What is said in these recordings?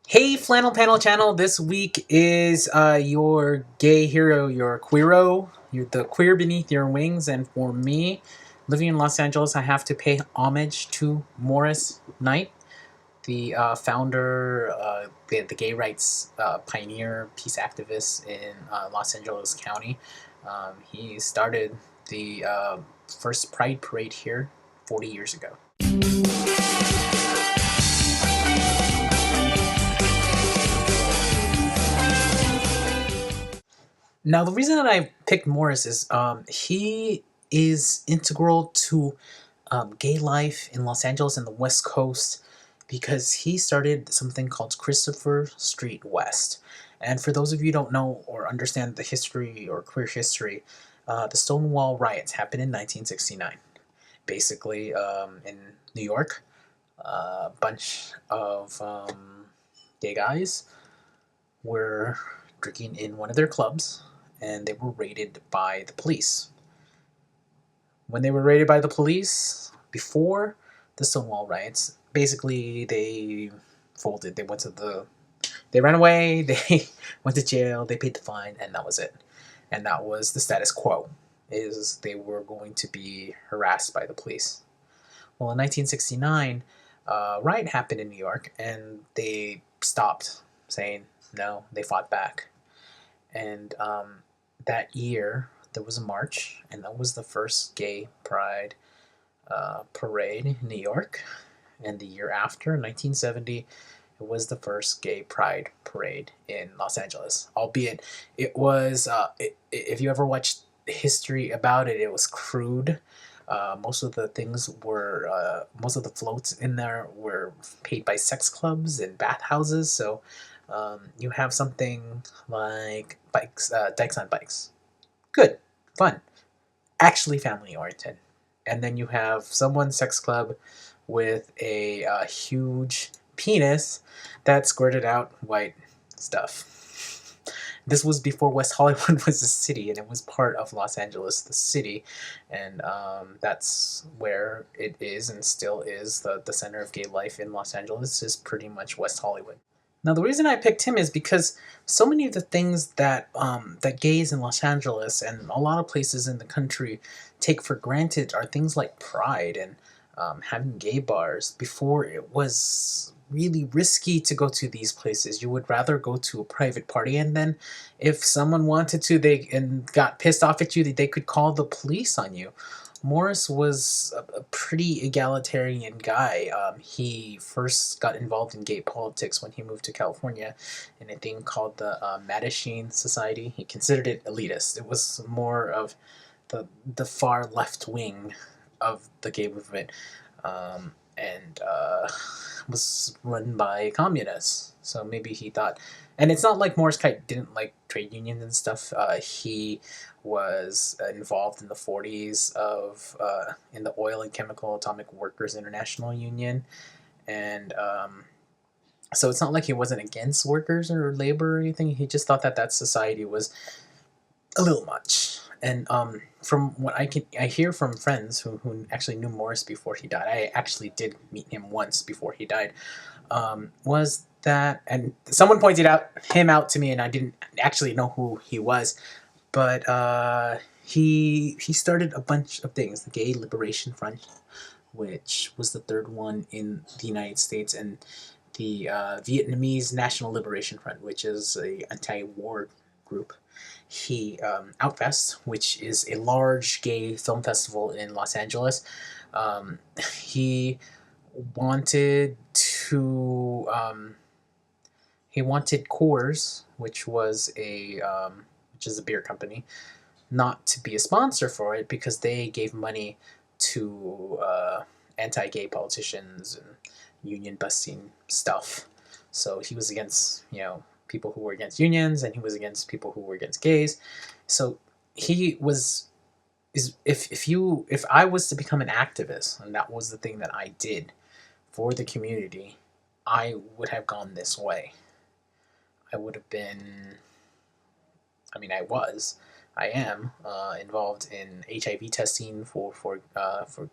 Hey, Flannel Panel Channel. This week is your gay hero, your Queero. You're the queer beneath your wings. And for me, living in Los Angeles, I have to pay homage to Morris Knight, the founder, the gay rights pioneer, peace activist in Los Angeles County. He started the first Pride Parade here 40 years ago. Now, the reason that I picked Morris is he is integral to gay life in Los Angeles and the West Coast because he started something called Christopher Street West. And for those of you who don't know or understand the history or queer history, the Stonewall riots happened in 1969. Basically, in New York, a bunch of gay guys were drinking in one of their clubs and they were raided by the police. When they were raided by the police, before the Stonewall riots, basically they folded. They ran away, they went to jail, they paid the fine, and that was it. And that was the status quo, is they were going to be harassed by the police. Well, in 1969, a riot happened in New York, and they stopped saying no, they fought back. And that year, there was a march, and that was the first gay pride parade in New York. And the year after, 1970, it was the first gay pride parade in Los Angeles. Albeit, it was, if you ever watched history about it, it was crude. Most of the most of the floats in there were paid by sex clubs and bathhouses. So you have something like Dykes on Bikes. Good, fun, actually family oriented. And then you have someone's sex club with a huge penis that squirted out white stuff. This was before West Hollywood was a city, and it was part of Los Angeles, the city, and that's where it is and still is. The center of gay life in Los Angeles is pretty much West Hollywood. Now, the reason I picked him is because so many of the things that that gays in Los Angeles and a lot of places in the country take for granted are things like pride and having gay bars. Before, it was really risky to go to these places. You would rather go to a private party, and then if someone wanted to, they and got pissed off at you, they could call the police on you. Morris was a pretty egalitarian guy. He first got involved in gay politics when he moved to California in a thing called the Mattachine Society. He considered it elitist. It was more of the far left wing of the gay movement, and was run by communists. So maybe he thought, and it's not like Morris Kight didn't like trade unions and stuff. He was involved in the 40s of in the Oil and Chemical Atomic Workers International Union, and so it's not like he wasn't against workers or labor or anything. He just thought that society was a little much. And from what I hear from friends who actually knew Morris before he died. I actually did meet him once before he died. Was that, and someone pointed him out to me, and I didn't actually know who he was, but he started a bunch of things: the Gay Liberation Front, which was the third one in the United States, and the Vietnamese National Liberation Front, which is a anti-war group. He OUTFEST, which is a large gay film festival in Los Angeles. He wanted to he wanted Coors, which is a beer company, not to be a sponsor for it because they gave money to anti-gay politicians and union busting stuff. So he was against, people who were against unions, and he was against people who were against gays. So he was if I was to become an activist, and that was the thing that I did for the community, I would have gone this way. I would have been, I am involved in HIV testing for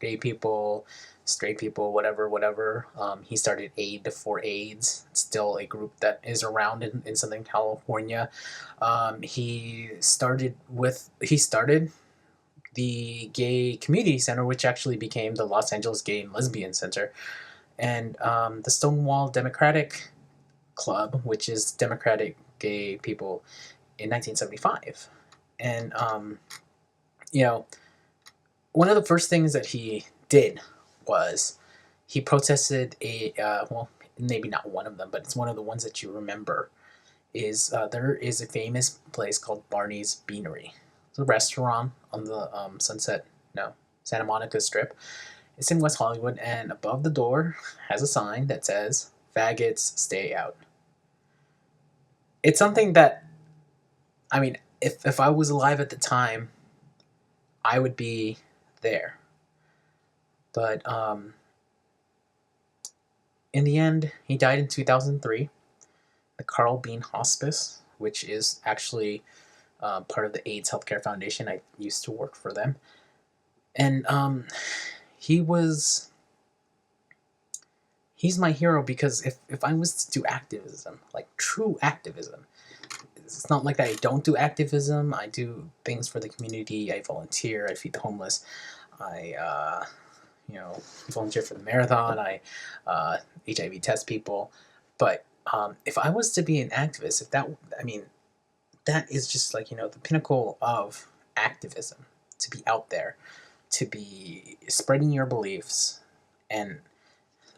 gay people, straight people, whatever, whatever. He started Aid for AIDS. It's still a group that is around in Southern California. He started the Gay Community Center, which actually became the Los Angeles Gay and Lesbian Center, and the Stonewall Democratic Club, which is Democratic gay people, in 1975. And you know, one of the first things that he did was he protested well, maybe not one of them, but it's one of the ones that you remember. Is there is a famous place called Barney's Beanery. It's a restaurant on the Santa Monica Strip. It's in West Hollywood, and above the door has a sign that says "Faggots stay out." It's something that, I mean, if I was alive at the time, I would be there. But in the end, he died in 2003. The Carl Bean Hospice, which is actually part of the AIDS Healthcare Foundation. I used to work for them. And he's my hero because if I was to do activism, like true activism, it's not like I don't do activism. I do things for the community. I volunteer. I feed the homeless. I volunteer for the marathon. I HIV test people. But if I was to be an activist, that is just like, the pinnacle of activism, to be out there, to be spreading your beliefs. And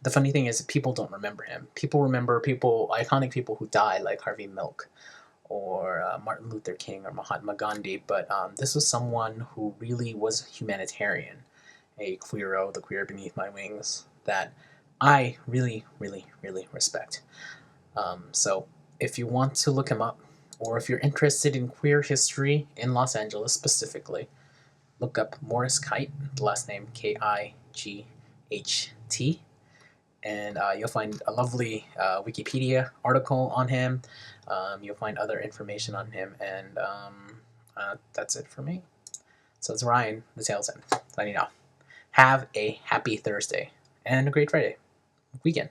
the funny thing is, people don't remember him. People remember iconic people who died, like Harvey Milk or Martin Luther King or Mahatma Gandhi. But this was someone who really was a humanitarian, a Queero, the queer beneath my wings, that I really, really, really respect. So if you want to look him up, or if you're interested in queer history in Los Angeles specifically, look up Morris Kight, the last name Kight, and you'll find a lovely Wikipedia article on him. You'll find other information on him, and that's it for me. So it's Ryan, the Tails End, signing off. Have a happy Thursday and a great Friday weekend.